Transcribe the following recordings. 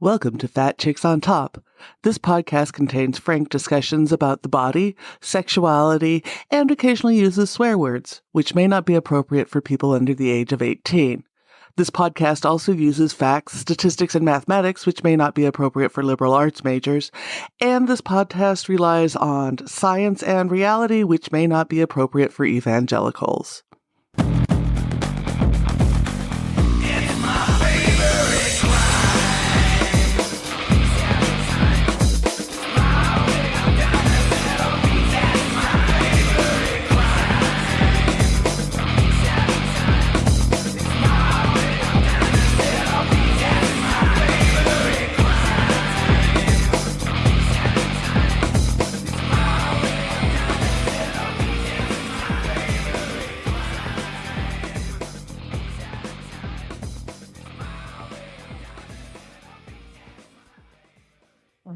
Welcome to Fat Chicks on Top. This podcast contains frank discussions about the body, sexuality, and occasionally uses swear words, which may not be appropriate for people under the age of 18. This podcast also uses facts, statistics, and mathematics, which may not be appropriate for liberal arts majors. And this podcast relies on science and reality, which may not be appropriate for evangelicals.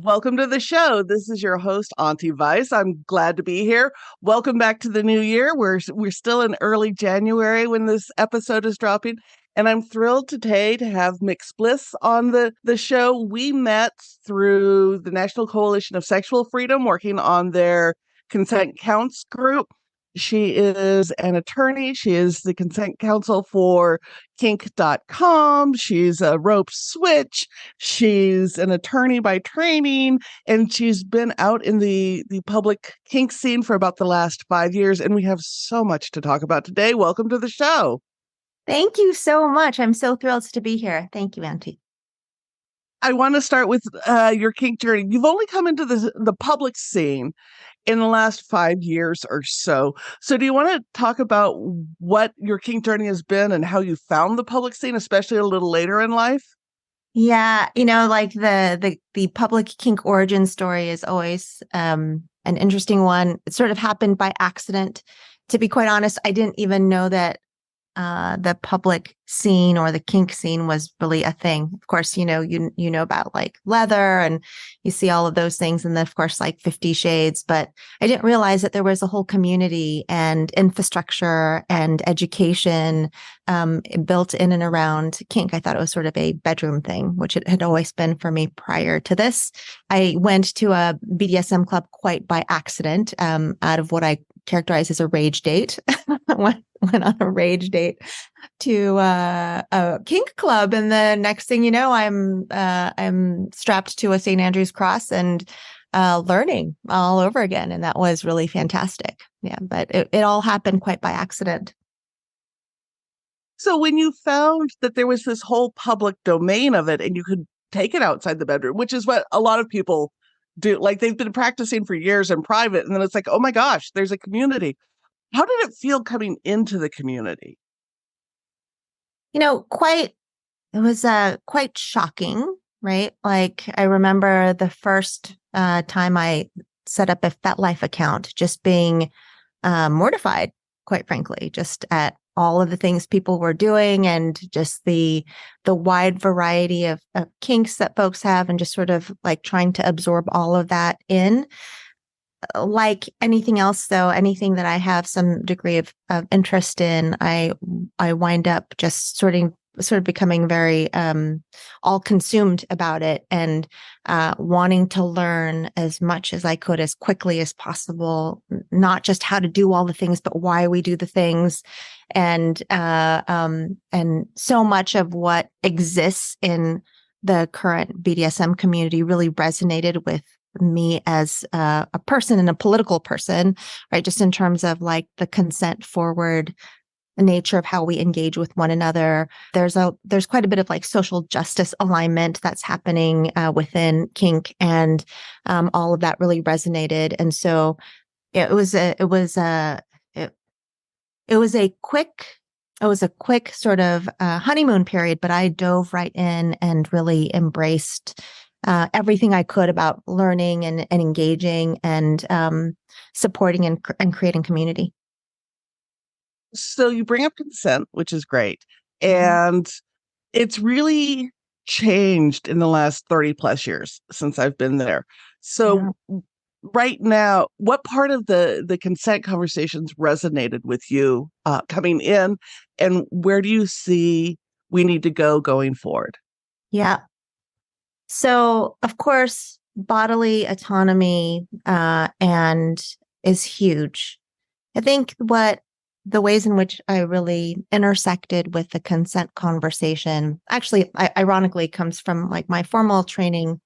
Welcome to the show. This is your host, Auntie Vice. I'm glad to be here. Welcome back to the new year. We're still in early January when this episode is dropping, and I'm thrilled today to have Bliss on the show. We met through the National Coalition of Sexual Freedom, working on their Consent Counts group. She is an attorney. She is the consent counsel for kink.com. She's a rope switch. She's an attorney by training, and she's been out in the public kink scene for about the last 5 years. And we have so much to talk about today. Welcome to the show. Thank you so much. I'm so thrilled to be here. Thank you, Auntie. I want to start with your kink journey. You've only come into the public scene in the last 5 years or so. So do you want to talk about what your kink journey has been and how you found the public scene, especially a little later in life? Yeah, like the public kink origin story is always an interesting one. It sort of happened by accident. To be quite honest, I didn't even know that the public scene or the kink scene was really a thing. Of course, you know about like leather, and you see all of those things, and then of course like 50 Shades. But I didn't realize that there was a whole community and infrastructure and education built in and around kink. I thought it was sort of a bedroom thing, which it had always been for me prior to this. I went to a BDSM club quite by accident, out of what I characterize as a rage date. Went on a rage date to a kink club, and the next thing you know, I'm strapped to a St. Andrew's cross and learning all over again, and that was really fantastic. Yeah, but it all happened quite by accident. So when you found that there was this whole public domain of it, and you could take it outside the bedroom, which is what a lot of people do, like they've been practicing for years in private, and then it's like, oh my gosh, there's a community. How did it feel coming into the community? It was quite shocking, right? Like I remember the first time I set up a Fetlife account, just being mortified, quite frankly, just at all of the things people were doing, and just the wide variety of kinks that folks have, and just sort of like trying to absorb all of that in. Like anything else, though, anything that I have some degree of interest in, I wind up just sort of becoming very all consumed about it, and wanting to learn as much as I could as quickly as possible, not just how to do all the things, but why we do the things. And so much of what exists in the current BDSM community really resonated with me as a person and a political person, right? Just in terms of like the consent forward nature of how we engage with one another. There's quite a bit of like social justice alignment that's happening within kink, and all of that really resonated. And so it was a quick sort of honeymoon period, but I dove right in and really embraced everything I could about learning and engaging and supporting and creating community. So you bring up consent, which is great. And it's really changed in the last 30 plus years since I've been there. So right now, what part of the consent conversations resonated with you coming in, and where do you see we need to go going forward? Yeah. So, of course, bodily autonomy and is huge. I think what the ways in which I really intersected with the consent conversation actually, ironically, comes from like my formal training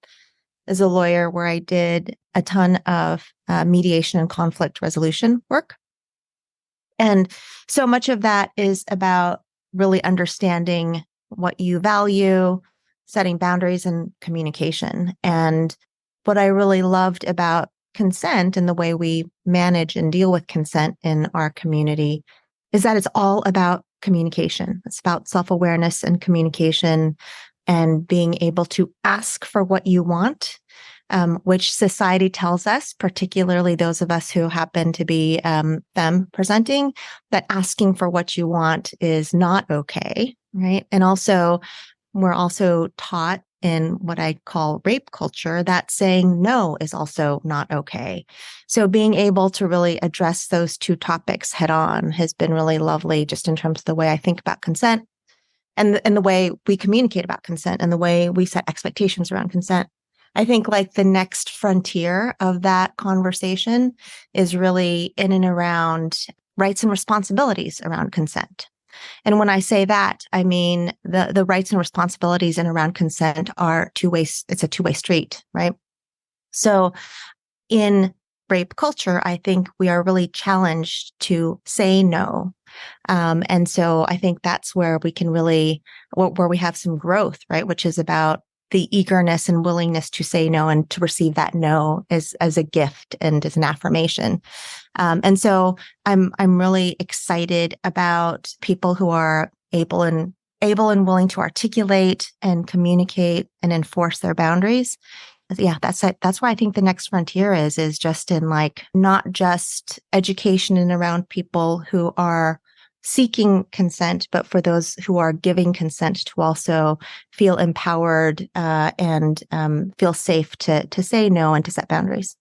as a lawyer, where I did a ton of mediation and conflict resolution work. And so much of that is about really understanding what you value, setting boundaries, and communication. And what I really loved about consent and the way we manage and deal with consent in our community is that it's all about communication. It's about self-awareness and communication and being able to ask for what you want, which society tells us, particularly those of us who happen to be femme presenting, that asking for what you want is not okay, right? And also, we're also taught in what I call rape culture that saying no is also not okay. So being able to really address those two topics head on has been really lovely, just in terms of the way I think about consent and the way we communicate about consent and the way we set expectations around consent. I think like the next frontier of that conversation is really in and around rights and responsibilities around consent. And when I say that, I mean the rights and responsibilities in around consent are it's a two-way street, right? So in rape culture, I think we are really challenged to say no. And so I think that's where we can really, where we have some growth, right? Which is about the eagerness and willingness to say no and to receive that no as a gift and as an affirmation. And so I'm really excited about people who are able and willing to articulate and communicate and enforce their boundaries. Yeah, that's why I think the next frontier is just in like not just education and around people who are seeking consent, but for those who are giving consent to also feel empowered and feel safe to say no and to set boundaries.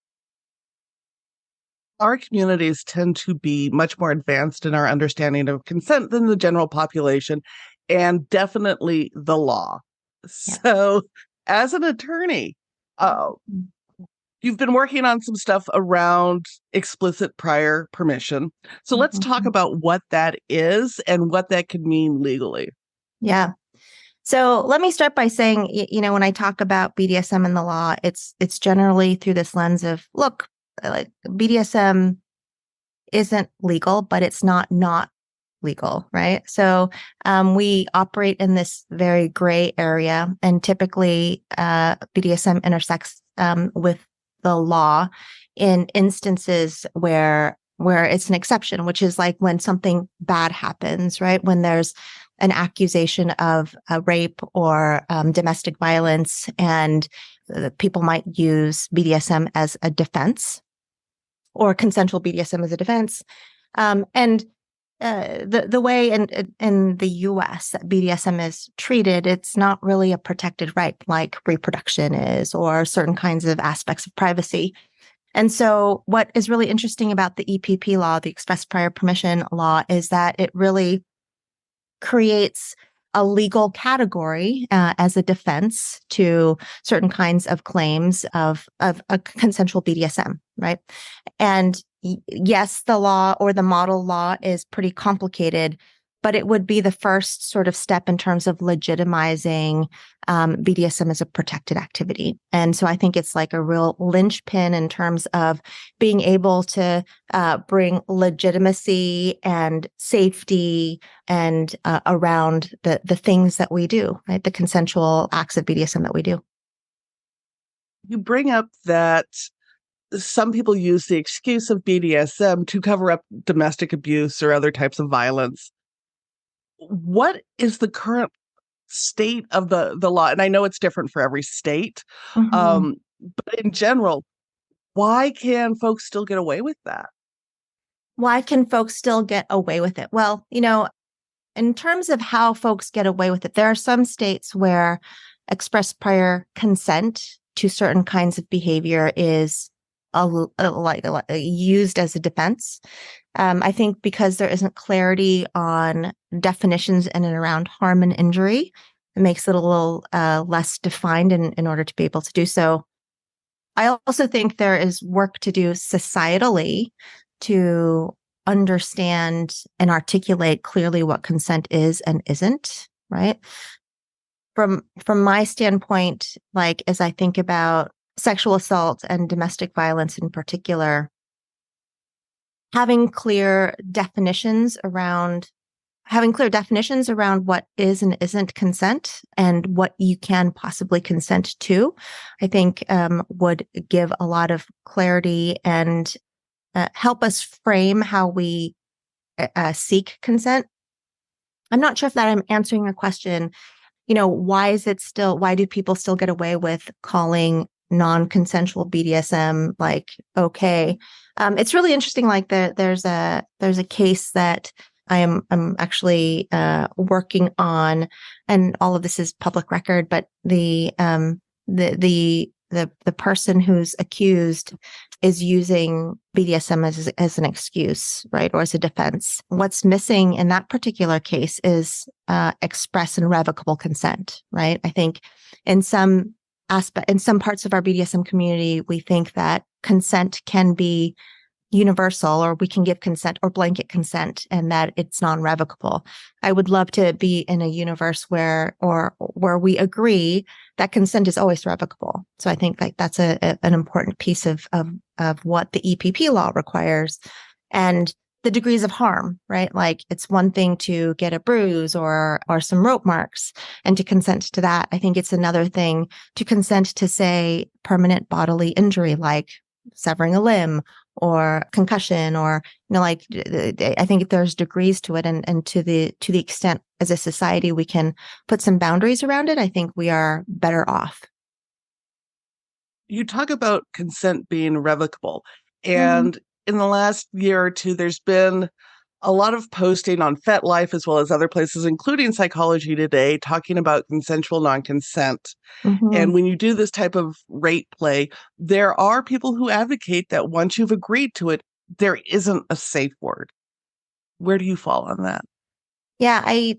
Our communities tend to be much more advanced in our understanding of consent than the general population, and definitely the law. Yeah. So, as an attorney, you've been working on some stuff around explicit prior permission. So let's talk about what that is and what that could mean legally. Yeah. So let me start by saying, when I talk about BDSM in the law, it's generally through this lens of, look, like BDSM isn't legal, but it's not legal, right? So we operate in this very gray area, and typically BDSM intersects with the law in instances where it's an exception, which is like when something bad happens, right? When there's an accusation of rape or domestic violence, and people might use BDSM as a defense or consensual BDSM as a defense. And the way in the US that BDSM is treated, it's not really a protected right like reproduction is, or certain kinds of aspects of privacy. And so what is really interesting about the EPP law, the Express Prior Permission law, is that it really creates a legal category as a defense to certain kinds of claims of a consensual BDSM, right? And yes, the law or the model law is pretty complicated, but it would be the first sort of step in terms of legitimizing BDSM as a protected activity. And so I think it's like a real linchpin in terms of being able to bring legitimacy and safety and around the things that we do, right? The consensual acts of BDSM that we do. You bring up that some people use the excuse of BDSM to cover up domestic abuse or other types of violence. What is the current state of the law? And I know it's different for every state, but in general, why can folks still get away with that? Why can folks still get away with it? Well, in terms of how folks get away with it, there are some states where express prior consent to certain kinds of behavior is used as a defense. I think because there isn't clarity on definitions in and around harm and injury, makes it a little less defined in order to be able to do so. I also think there is work to do societally to understand and articulate clearly what consent is and isn't, right? From my standpoint, like as I think about sexual assault and domestic violence in particular, having clear definitions around what is and isn't consent and what you can possibly consent to, I think would give a lot of clarity and help us frame how we seek consent. I'm not sure if that I'm answering your question. Why do people still get away with calling non-consensual BDSM like okay? It's really interesting. Like there's a case that I'm actually working on, and all of this is public record. But the person who's accused is using BDSM as an excuse, right, or as a defense. What's missing in that particular case is express and revocable consent, right? I think in some parts of our BDSM community, we think that consent can be universal, or we can give consent or blanket consent, and that it's non-revocable. I would love to be in a universe where we agree that consent is always revocable. So I think like that's an important piece of what the EPP law requires, and the degrees of harm, right? Like it's one thing to get a bruise or some rope marks and to consent to that. I think it's another thing to consent to, say, permanent bodily injury, like severing a limb or concussion, or like I think there's degrees to it, and to the extent as a society we can put some boundaries around it, I think we are better off. You talk about consent being revocable, Mm-hmm. and in the last year or two, there's been a lot of posting on Fetlife as well as other places, including Psychology Today, talking about consensual non-consent. Mm-hmm. And when you do this type of rate play, there are people who advocate that once you've agreed to it, there isn't a safe word. Where do you fall on that? Yeah, I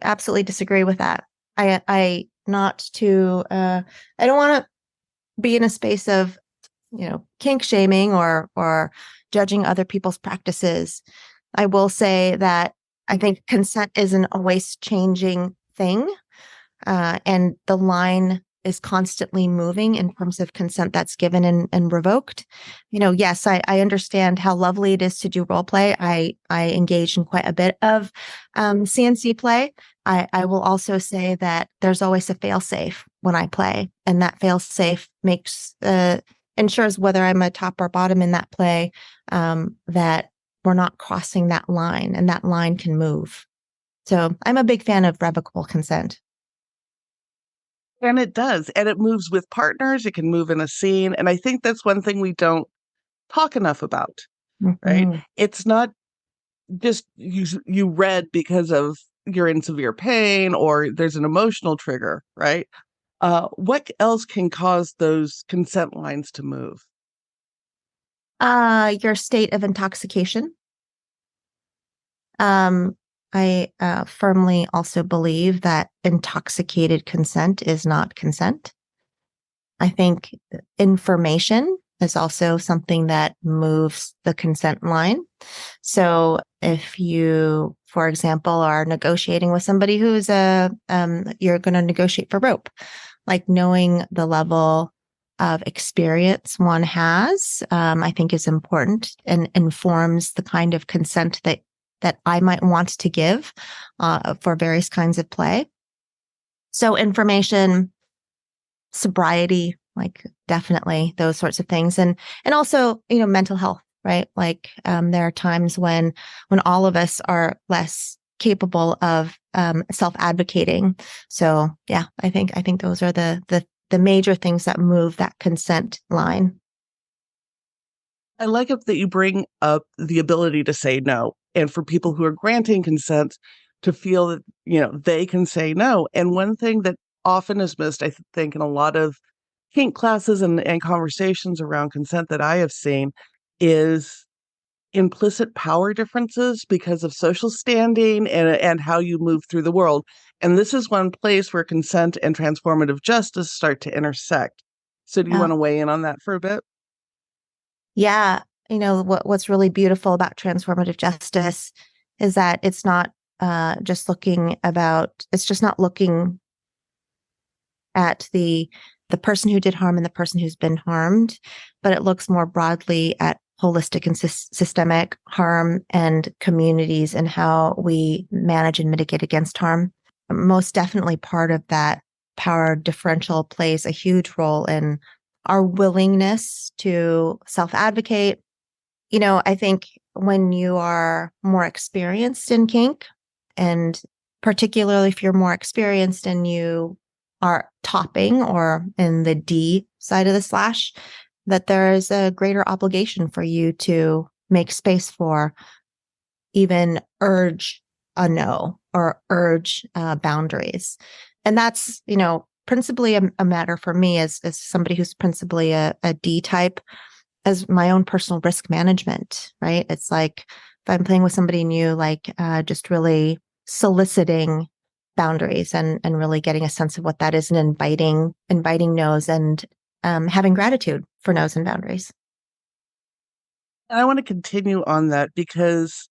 absolutely disagree with that. I not to I don't want to be in a space of kink shaming or judging other people's practices. I will say that I think consent is an always changing thing, and the line is constantly moving in terms of consent that's given and revoked. Yes, I understand how lovely it is to do role play. I engage in quite a bit of CNC play. I will also say that there's always a fail safe when I play, and that fail safe ensures whether I'm a top or bottom in that play, that we're not crossing that line, and that line can move. So I'm a big fan of revocable consent. And it does. And it moves with partners. It can move in a scene. And I think that's one thing we don't talk enough about, right? Mm-hmm. It's not just you read because of you're in severe pain or there's an emotional trigger, right? What else can cause those consent lines to move? Your state of intoxication. Um, I firmly also believe that intoxicated consent is not consent. I think information is also something that moves the consent line. So if you, for example, are negotiating with somebody who's you're going to negotiate for rope, like knowing the level of experience one has, I think is important and informs the kind of consent that I might want to give for various kinds of play. So information, sobriety, like definitely those sorts of things. And also, mental health, right? Like there are times when all of us are less capable of self-advocating. So yeah, I think those are the major things that move that consent line. I like it that you bring up the ability to say no. And for people who are granting consent to feel that, they can say no. And one thing that often is missed, I think, in a lot of kink classes and conversations around consent that I have seen is implicit power differences because of social standing and how you move through the world. And this is one place where consent and transformative justice start to intersect. So do you Yeah. want to weigh in on that for a bit? Yeah. What's really beautiful about transformative justice is that it's not it's just not looking at the person who did harm and the person who's been harmed, but it looks more broadly at holistic and systemic harm and communities and how we manage and mitigate against harm. Most definitely part of that power differential plays a huge role in our willingness to self-advocate. I think when you are more experienced in kink, and particularly if you're more experienced and you are topping or in the D side of the slash, that there is a greater obligation for you to make space for, even urge a no or urge boundaries. And that's, principally a matter for me as somebody who's principally a D type, as my own personal risk management, right? It's like if I'm playing with somebody new, like just really soliciting boundaries and really getting a sense of what that is and inviting no's and having gratitude for no's and boundaries. And I want to continue on that because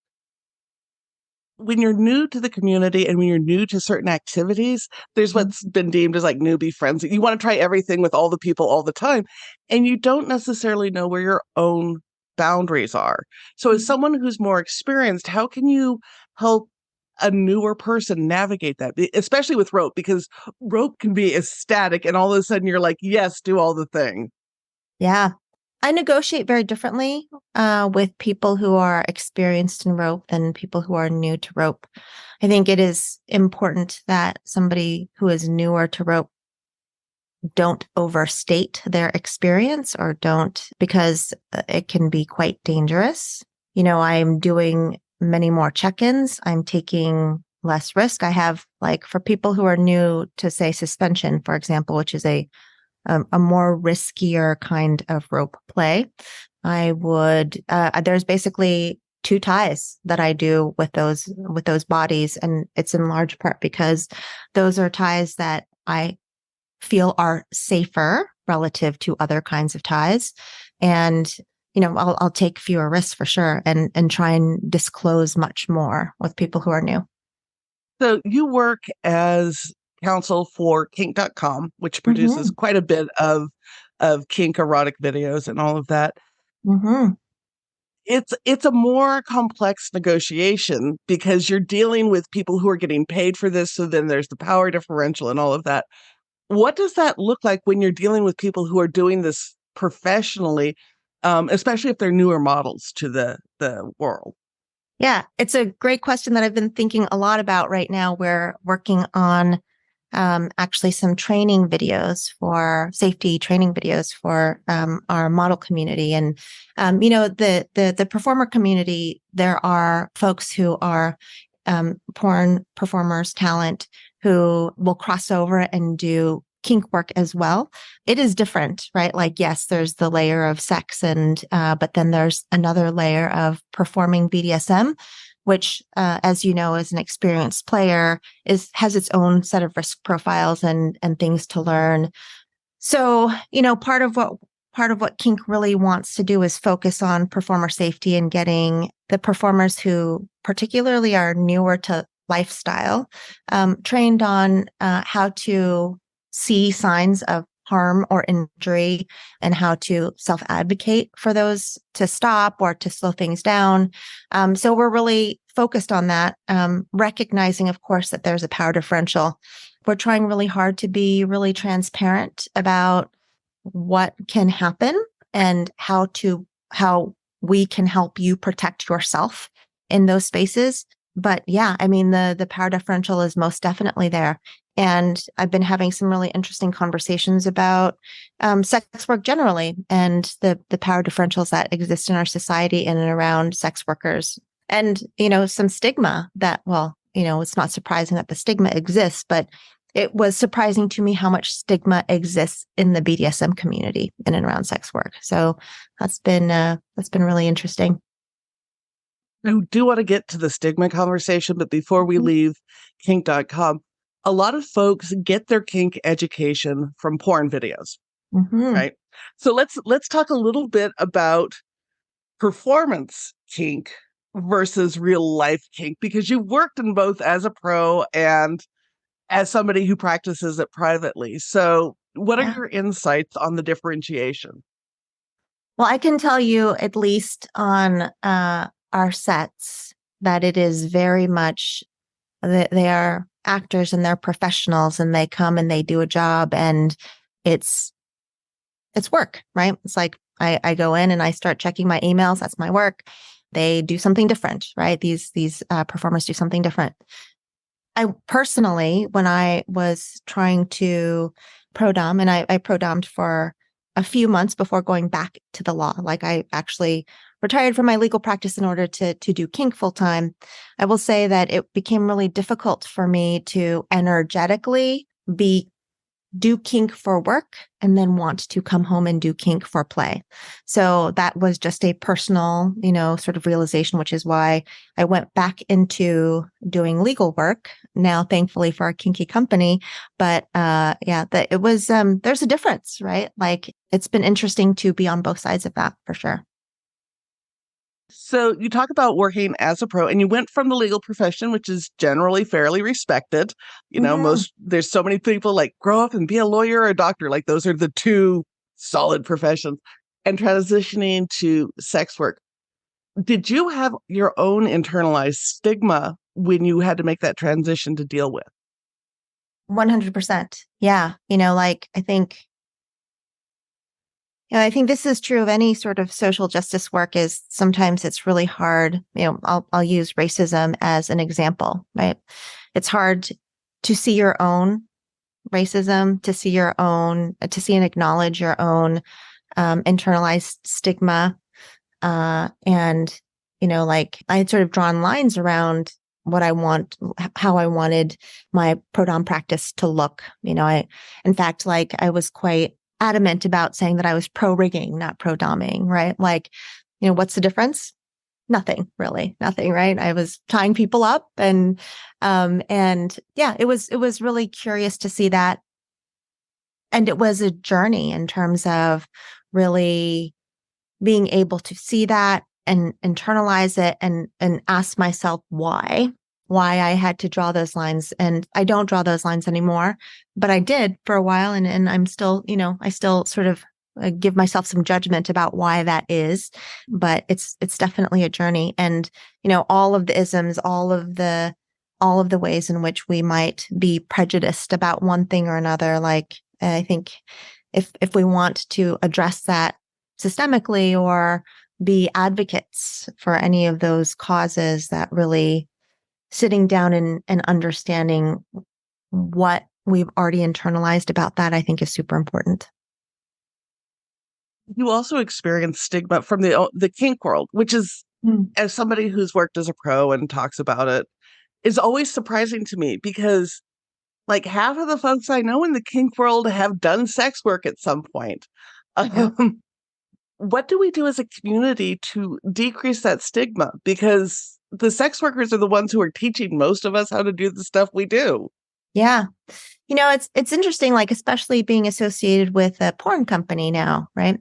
when you're new to the community and when you're new to certain activities, there's what's been deemed as like newbie frenzy. You want to try everything with all the people all the time, and you don't necessarily know where your own boundaries are. So, as someone who's more experienced, how can you help a newer person navigate that, especially with rope? Because rope can be ecstatic, and all of a sudden you're like, yes, do all the thing. Yeah. I negotiate very differently with people who are experienced in rope than people who are new to rope. I think it is important that somebody who is newer to rope don't overstate their experience or don't, because it can be quite dangerous. I'm doing many more check-ins. I'm taking less risk. I have, like, for people who are new to, say, suspension, for example, which is a more riskier kind of rope play. I would, there's basically two ties that I do with those bodies. And it's in large part because those are ties that I feel are safer relative to other kinds of ties. And, I'll take fewer risks for sure and try and disclose much more with people who are new. So, you work as counsel for kink.com, which produces Mm-hmm. quite a bit of kink erotic videos and all of that. Mm-hmm. It's a more complex negotiation because you're dealing with people who are getting paid for this, so then there's the power differential and all of that. What does that look like when you're dealing with people who are doing this professionally, especially if they're newer models to the world? Yeah, it's a great question that I've been thinking a lot about right now. We're working on actually some training videos for safety training videos for our model community. And, the performer community, there are folks who are porn performers, talent, who will cross over and do kink work as well. It is different, right? Like, yes, there's the layer of sex but then there's another layer of performing BDSM, which, as you know, as an experienced player has its own set of risk profiles and things to learn. So, part of what kink really wants to do is focus on performer safety and getting the performers who particularly are newer to lifestyle, trained on how to see signs of harm or injury and how to self-advocate for those to stop or to slow things down. So we're really focused on that, recognizing, of course, that there's a power differential. We're trying really hard to be really transparent about what can happen and how we can help you protect yourself in those spaces. But yeah, I mean, the power differential is most definitely there. And I've been having some really interesting conversations about sex work generally and the power differentials that exist in our society in and around sex workers. And, some stigma that, well, it's not surprising that the stigma exists, but it was surprising to me how much stigma exists in the BDSM community in and around sex work. So that's been really interesting. I do want to get to the stigma conversation, but before we leave kink.com, a lot of folks get their kink education from porn videos, Mm-hmm. right? So let's talk a little bit about performance kink versus real life kink, because you've worked in both as a pro and as somebody who practices it privately. So what are Yeah. your insights on the differentiation? Well, I can tell you at least on our sets that it is very much they are actors and they're professionals and they come and they do a job and it's work, right? It's like I go in and I start checking my emails. That's my work. They do something different, right? These performers do something different. I personally, when I was trying to pro dom, and I pro dommed for a few months before going back to the law, like I actually retired from my legal practice in order to do kink full time. I will say that it became really difficult for me to energetically do kink for work and then want to come home and do kink for play. So that was just a personal, sort of realization, which is why I went back into doing legal work now, thankfully for a kinky company. But yeah, it was, there's a difference, right? Like it's been interesting to be on both sides of that for sure. So you talk about working as a pro and you went from the legal profession, which is generally fairly respected. Mhm. There's so many people like grow up and be a lawyer or a doctor. Like those are the two solid professions, and transitioning to sex work. Did you have your own internalized stigma when you had to make that transition to deal with? 100%. Yeah. Like I think this is true of any sort of social justice work is sometimes it's really hard. I'll use racism as an example, right? It's hard to see your own racism, to see and acknowledge your own internalized stigma. And, like I had sort of drawn lines around what I want, how I wanted my pro dom practice to look. In fact, like I was quite adamant about saying that I was pro rigging, not pro doming, right? Like, what's the difference? Nothing really, nothing, right? I was tying people up and yeah, it was really curious to see that. And it was a journey in terms of really being able to see that and internalize it and ask myself why I had to draw those lines. And I don't draw those lines anymore, but I did for a while. And I'm still, I still sort of give myself some judgment about why that is, but it's definitely a journey. And, all of the isms, all of the ways in which we might be prejudiced about one thing or another. Like, I think if we want to address that systemically or be advocates for any of those causes, that really sitting down and understanding what we've already internalized about that, I think is super important. You also experience stigma from the kink world, which is, Mm. as somebody who's worked as a pro and talks about it, is always surprising to me because like half of the folks I know in the kink world have done sex work at some point. Yeah. What do we do as a community to decrease that stigma? Because the sex workers are the ones who are teaching most of us how to do the stuff we do. Yeah. It's interesting, like, especially being associated with a porn company now, right?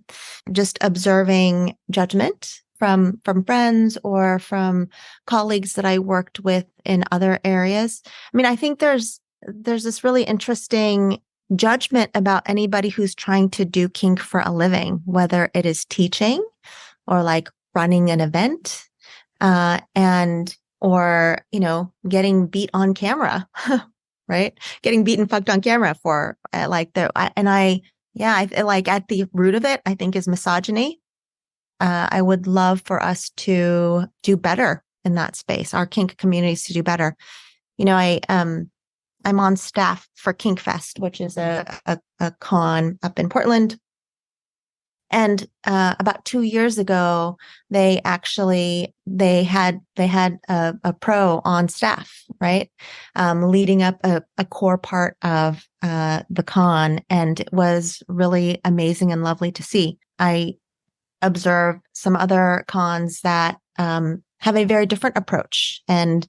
Just observing judgment from friends or from colleagues that I worked with in other areas. I mean, I think there's this really interesting judgment about anybody who's trying to do kink for a living, whether it is teaching or like running an event, and or getting beat on camera, right? Getting beaten fucked on camera for like at the root of it, I think is misogyny. I would love for us to do better in that space, our kink communities to do better. I'm on staff for Kink Fest, which is a con up in Portland. And about 2 years ago, they had a pro on staff, right, leading up a core part of the con, and it was really amazing and lovely to see. I observed some other cons that have a very different approach and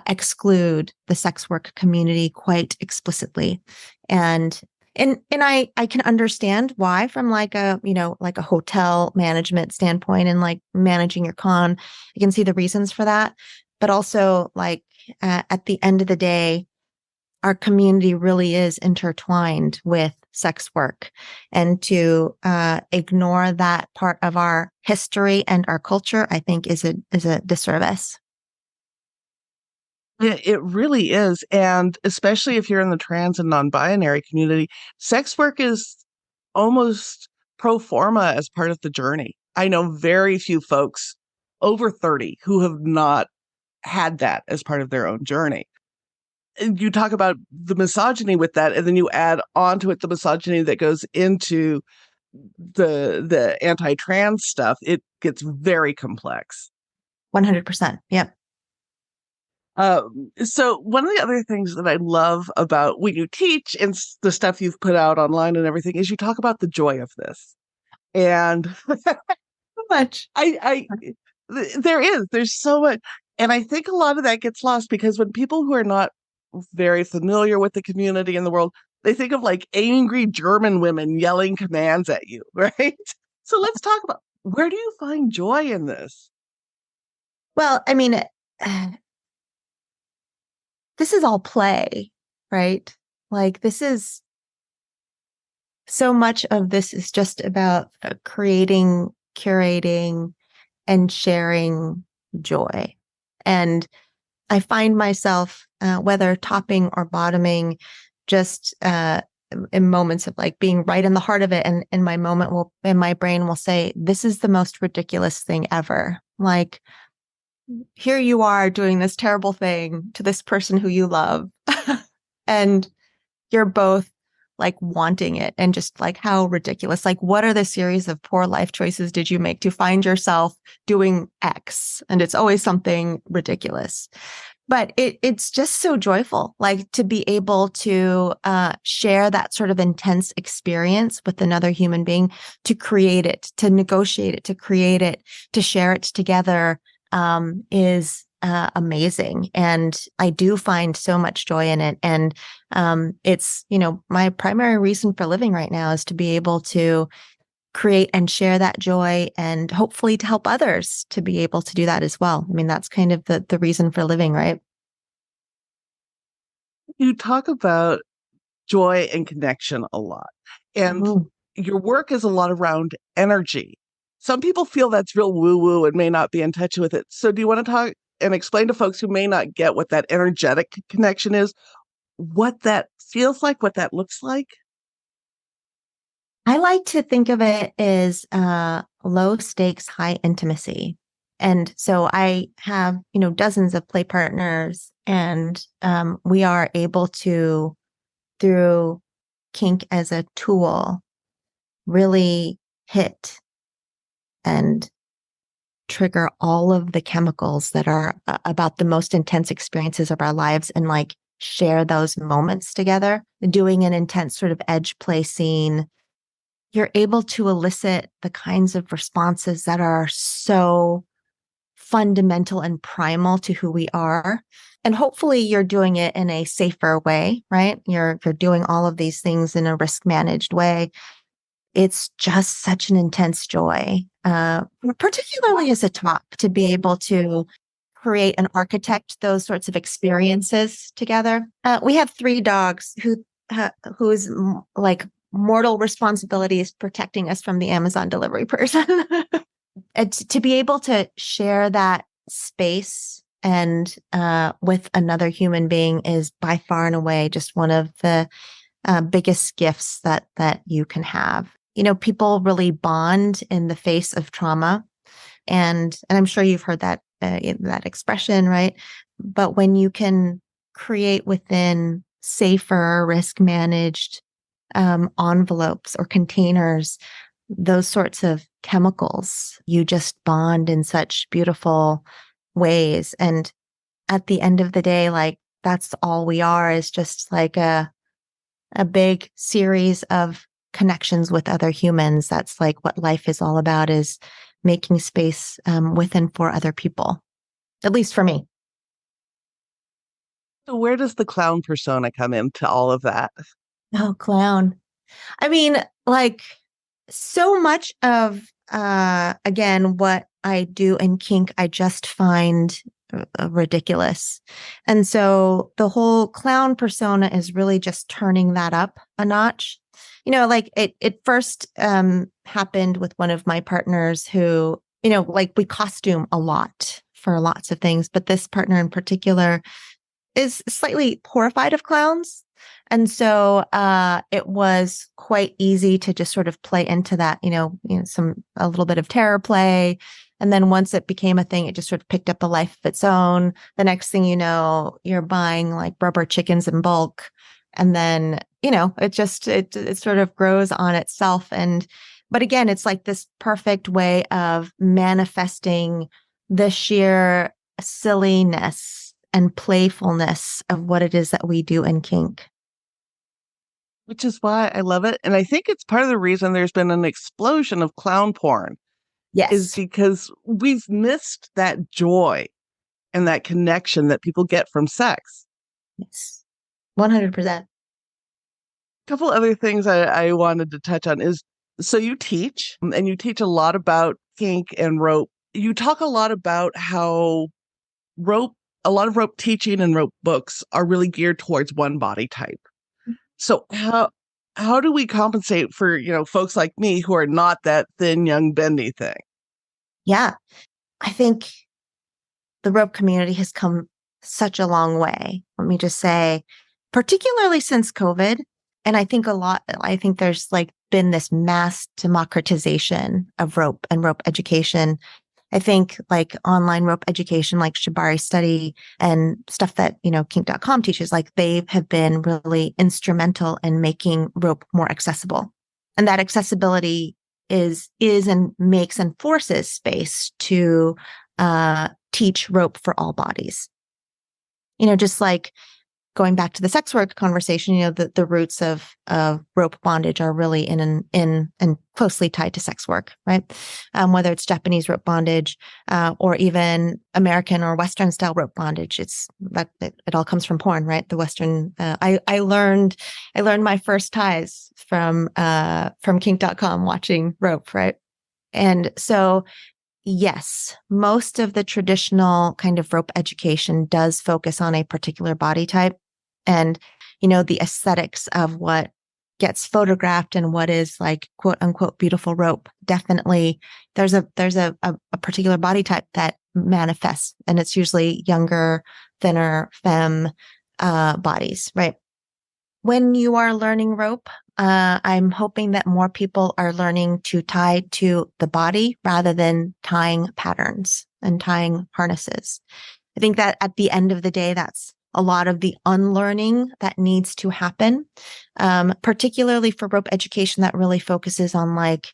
exclude the sex work community quite explicitly. And I can understand why from like a, like a hotel management standpoint and like managing your con. I can see the reasons for that. But also like at the end of the day, our community really is intertwined with sex work, and to ignore that part of our history and our culture, I think is a disservice. It really is. And especially if you're in the trans and non-binary community, sex work is almost pro forma as part of the journey. I know very few folks over 30 who have not had that as part of their own journey. And you talk about the misogyny with that, and then you add onto it the misogyny that goes into the anti-trans stuff. It gets very complex. 100%. Yep. So one of the other things that I love about what you teach and the stuff you've put out online and everything is you talk about the joy of this. And So much. there's so much. And I think a lot of that gets lost because when people who are not very familiar with the community in the world, they think of like angry German women yelling commands at you, right? So let's talk about, where do you find joy in this? Well, I mean, this is all play, right? Like this is so much of this is just about creating, curating, and sharing joy. And I find myself, whether topping or bottoming, just in moments of like being right in the heart of it, and my brain will say, "This is the most ridiculous thing ever." Like, here you are doing this terrible thing to this person who you love, and you're both like wanting it, and just like how ridiculous. Like, what are the series of poor life choices did you make to find yourself doing X? And it's always something ridiculous. But it's just so joyful, like to be able to share that sort of intense experience with another human being, to create it, to negotiate it, to create it, to share it together, is amazing. And I do find so much joy in it. And it's, my primary reason for living right now is to be able to create and share that joy, and hopefully to help others to be able to do that as well. I mean, that's kind of the reason for living, right? You talk about joy and connection a lot, and Mhm. your work is a lot around energy. Some people feel that's real woo-woo and may not be in touch with it. So do you want to talk and explain to folks who may not get what that energetic connection is, what that feels like, what that looks like? I like to think of it as low stakes, high intimacy. And so I have, dozens of play partners, and we are able to, through kink as a tool, really hit and trigger all of the chemicals that are about the most intense experiences of our lives, and like share those moments together. Doing an intense sort of edge play scene, you're able to elicit the kinds of responses that are so fundamental and primal to who we are. And hopefully you're doing it in a safer way, right? You're doing all of these things in a risk managed way. It's just such an intense joy, particularly as a top, to be able to create and architect those sorts of experiences together. We have 3 dogs whose like mortal responsibility is protecting us from the Amazon delivery person. And to be able to share that space and with another human being is by far and away just one of the biggest gifts that you can have. People really bond in the face of trauma, and I'm sure you've heard that that expression, right? But when you can create within safer, risk managed envelopes or containers, those sorts of chemicals, you just bond in such beautiful ways. And at the end of the day, like that's all we are, is just like a big series of connections with other humans. That's like what life is all about, is making space with and for other people. at least for me. So where does the clown persona come into all of that? Oh, clown. I mean, like so much of again what I do in kink, I just find ridiculous. And so the whole clown persona is really just turning that up a notch. Like it first happened with one of my partners who, like we costume a lot for lots of things, but this partner in particular is slightly horrified of clowns. And so it was quite easy to just sort of play into that, a little bit of terror play. And then once it became a thing, it just sort of picked up a life of its own. The next thing you know, you're buying like rubber chickens in bulk. And then, it sort of grows on itself. But again, it's like this perfect way of manifesting the sheer silliness and playfulness of what it is that we do in kink. Which is why I love it. And I think it's part of the reason there's been an explosion of clown porn is Yes. because we've missed that joy and that connection that people get from sex. Yes. 100%. A couple other things I wanted to touch on is so you teach and you teach a lot about kink and rope. You talk a lot about how rope, a lot of rope teaching and rope books are really geared towards one body type. So how do we compensate for, folks like me who are not that thin, young, bendy thing? Yeah. I think the rope community has come such a long way. Let me just say, particularly since COVID. And I think there's like been this mass democratization of rope and rope education. I think like online rope education, like Shibari Study and stuff that, kink.com teaches, like they have been really instrumental in making rope more accessible. And that accessibility is and makes and forces space to teach rope for all bodies. Just like going back to the sex work conversation, the roots of rope bondage are really in and closely tied to sex work, right? Whether it's Japanese rope bondage or even American or Western style rope bondage, it all comes from porn, right? The Western. I learned my first ties from kink.com watching rope, right? And so yes, most of the traditional kind of rope education does focus on a particular body type and, the aesthetics of what gets photographed and what is like quote unquote beautiful rope. Definitely there's a particular body type that manifests and it's usually younger, thinner femme bodies, right? When you are learning rope, I'm hoping that more people are learning to tie to the body rather than tying patterns and tying harnesses. I think that at the end of the day, that's a lot of the unlearning that needs to happen, particularly for rope education that really focuses on like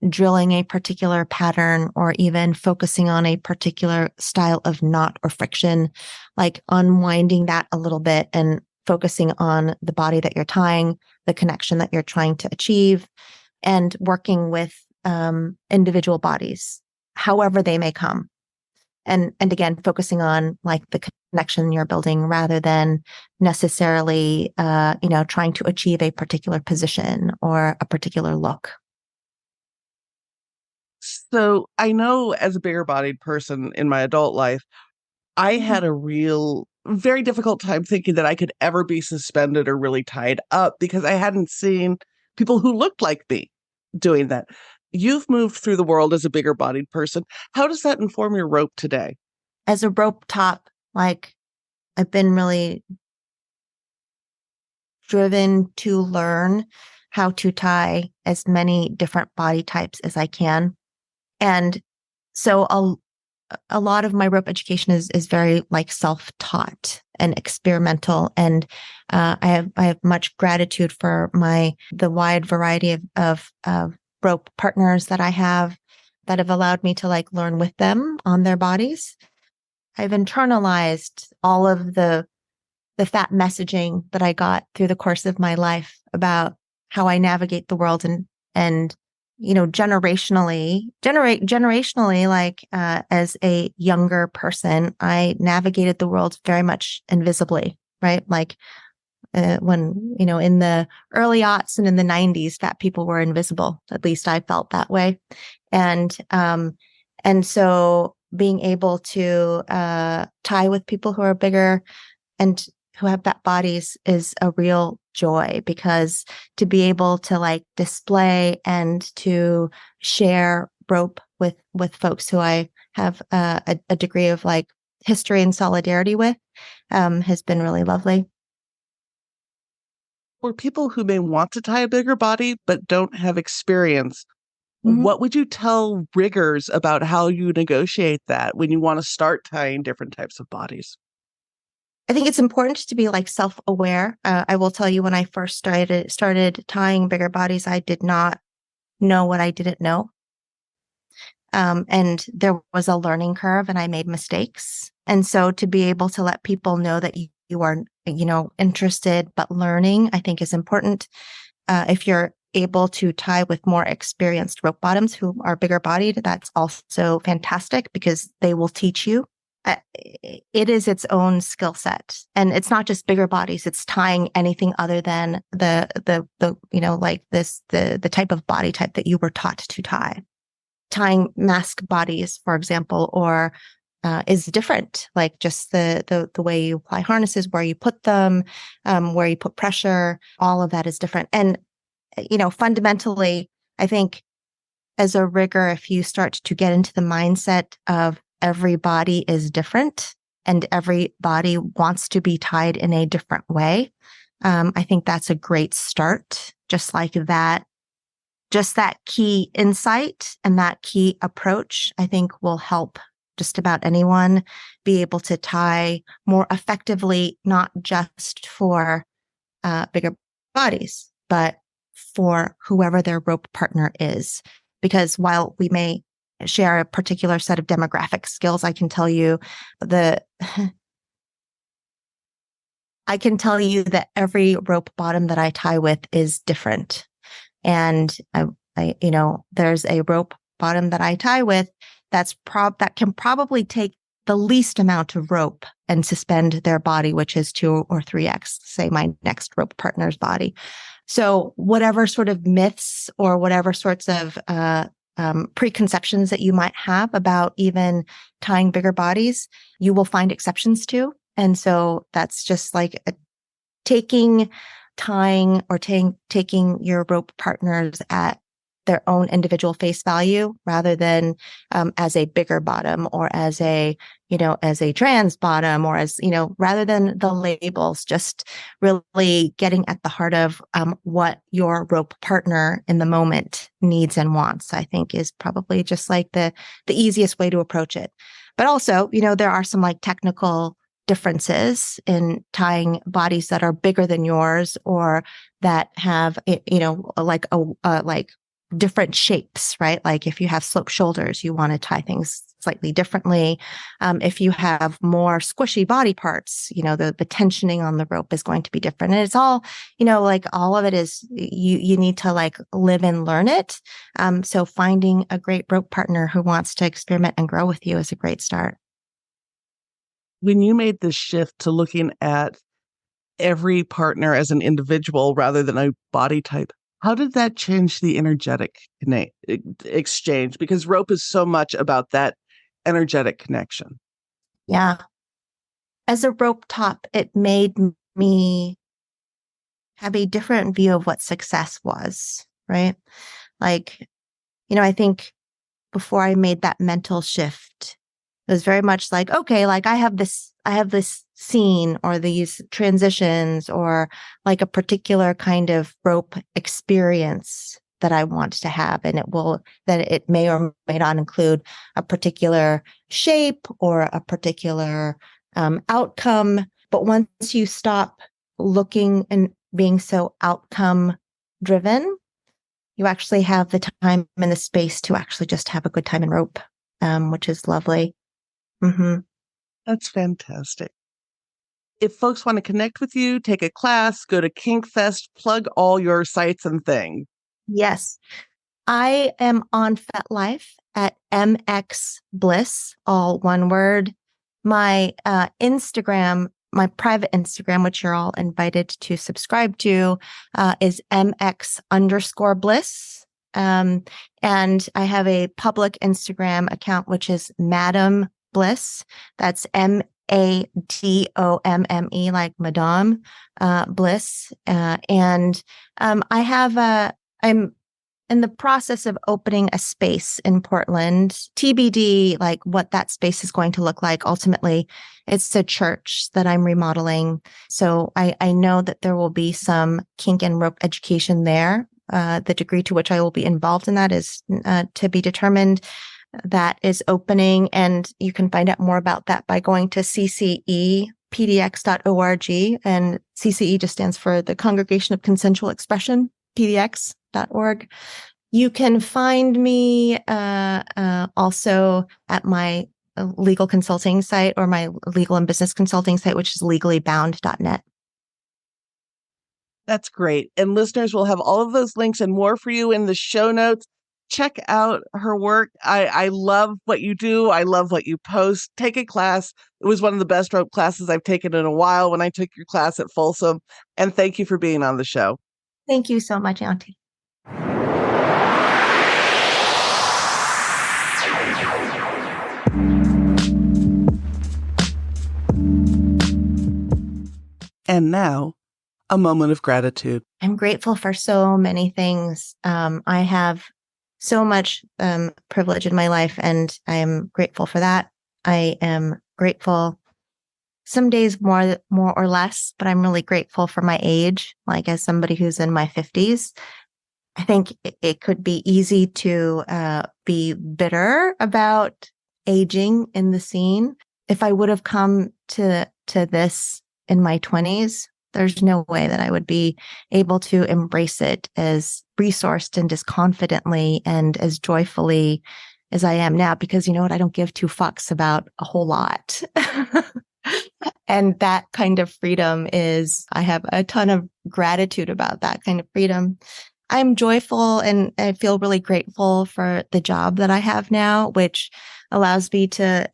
drilling a particular pattern or even focusing on a particular style of knot or friction, like unwinding that a little bit and focusing on the body that you're tying, the connection that you're trying to achieve, and working with individual bodies, however they may come. And again, focusing on like the connection you're building rather than necessarily, trying to achieve a particular position or a particular look. So I know as a bigger bodied person in my adult life, I had a very difficult time thinking that I could ever be suspended or really tied up because I hadn't seen people who looked like me doing that. You've moved through the world as a bigger bodied person. How does that inform your rope today? As a rope top, like I've been really driven to learn how to tie as many different body types as I can. And so a lot of my rope education is very like self-taught and experimental. And I have much gratitude for the wide variety of rope partners that I have that have allowed me to like learn with them on their bodies. I've internalized all of the fat messaging that I got through the course of my life about how I navigate the world and generationally, like as a younger person, I navigated the world very much invisibly, right? Like when, in the early aughts and in the 90s, fat people were invisible. At least I felt that way. And so being able to tie with people who are bigger and who have fat bodies is a real joy, because to be able to like display and to share rope with folks who I have a degree of like history and solidarity with has been really lovely. For people who may want to tie a bigger body but don't have experience, Mm-hmm. what would you tell riggers about how you negotiate that when you want to start tying different types of bodies? I think it's important to be like self-aware. I will tell you, when I first started tying bigger bodies, I did not know what I didn't know. And there was a learning curve and I made mistakes. And so to be able to let people know that you are, interested but learning, I think is important. If you're able to tie with more experienced rope bottoms who are bigger bodied, that's also fantastic, because they will teach you. It is its own skill set, and it's not just bigger bodies. It's tying anything other than the the type of body type that you were taught to tie. Tying mask bodies, for example, or is different. Like just the way you apply harnesses, where you put them, where you put pressure, all of that is different. And fundamentally, I think as a rigger, if you start to get into the mindset of every body is different and every body wants to be tied in a different way, I think that's a great start. Just like that, just that key insight and that key approach, I think will help just about anyone be able to tie more effectively, not just for bigger bodies, but for whoever their rope partner is. Because while we may share a particular set of demographic skills, I can tell you that every rope bottom that I tie with is different. And there's a rope bottom that I tie with that can probably take the least amount of rope and suspend their body, which is 2 or 3x, say my next rope partner's body. So whatever sort of myths or whatever sorts of preconceptions that you might have about even tying bigger bodies, you will find exceptions to. And so that's just like taking your rope partners at their own individual face value, rather than as a bigger bottom, or as a trans bottom, or as, rather than the labels, just really getting at the heart of what your rope partner in the moment needs and wants, I think is probably just like the easiest way to approach it. But also, there are some like technical differences in tying bodies that are bigger than yours, or that have, like different shapes, right? Like if you have sloped shoulders, you want to tie things slightly differently. If you have more squishy body parts, the tensioning on the rope is going to be different. And it's all, like all of it is, you need to like live and learn it. So finding a great rope partner who wants to experiment and grow with you is a great start. When you made this shift to looking at every partner as an individual rather than a body type, how did that change the energetic exchange? Because rope is so much about that energetic connection. Yeah. As a rope top, it made me have a different view of what success was, right? Like, I think before I made that mental shift, it was very much like, okay, like I have this scene or these transitions, or like a particular kind of rope experience that I want to have. And it may or may not include a particular shape or a particular outcome. But once you stop looking and being so outcome driven, you actually have the time and the space to actually just have a good time in rope, which is lovely. Mm-hmm. That's fantastic. If folks want to connect with you, take a class, go to Kink Fest, plug all your sites and things. Yes. I am on Fetlife at MX Bliss, all one word. My Instagram, my private Instagram, which you're all invited to subscribe to, is MX_Bliss. And I have a public Instagram account, which is Madam Bliss. That's MADOMME, like Madame Bliss. And I'm in the process of opening a space in Portland. TBD, like what that space is going to look like. Ultimately, it's a church that I'm remodeling. So I know that there will be some kink and rope education there. The degree to which I will be involved in that is to be determined. That is opening, and you can find out more about that by going to ccepdx.org. And CCE just stands for the Congregation of Consensual Expression, pdx.org. You can find me also at my legal consulting site, or my legal and business consulting site, which is legallybound.net. That's great. And listeners will have all of those links and more for you in the show notes. Check out her work. I love what you do. I love what you post. Take a class. It was one of the best rope classes I've taken in a while when I took your class at Folsom. And thank you for being on the show. Thank you so much, Auntie. And now, a moment of gratitude. I'm grateful for so many things. I have so much privilege in my life, and I am grateful for that. I am grateful some days more or less, but I'm really grateful for my age. Like, as somebody who's in my 50s, I think it could be easy to be bitter about aging in the scene. If I would have come to this in my 20s, there's no way that I would be able to embrace it as resourced and as confidently and as joyfully as I am now, because you know what? I don't give two fucks about a whole lot. And that kind of freedom I have a ton of gratitude about that kind of freedom. I'm joyful and I feel really grateful for the job that I have now, which allows me to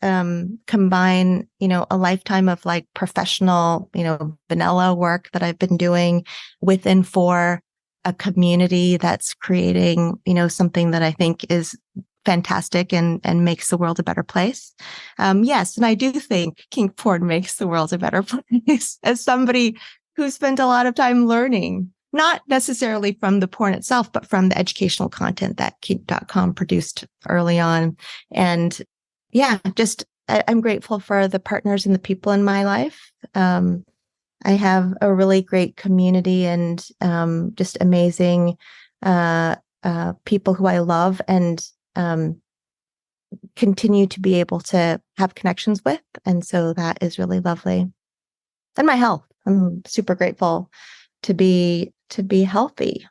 combine, a lifetime of like professional, vanilla work that I've been doing with and for a community that's creating, something that I think is fantastic and makes the world a better place. Yes, and I do think kink porn makes the world a better place. As somebody who spent a lot of time learning, not necessarily from the porn itself, but from the educational content that kink.com produced early on. And yeah, I'm grateful for the partners and the people in my life. I have a really great community and just amazing people who I love and continue to be able to have connections with. And so that is really lovely. And my health. I'm super grateful to be healthy.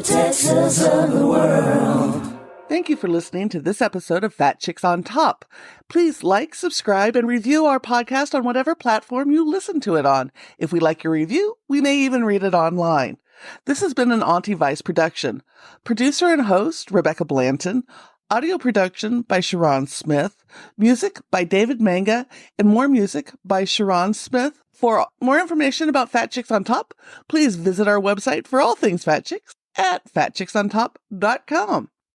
Texas of the world. Thank you for listening to this episode of Fat Chicks on Top. Please like, subscribe, and review our podcast on whatever platform you listen to it on. If we like your review, we may even read it online. This has been an Auntie Vice production. Producer and host, Rebecca Blanton. Audio production by Sharon Smith. Music by David Manga. And more music by Sharon Smith. For more information about Fat Chicks on Top, please visit our website for all things Fat Chicks at fatchicksontop.com.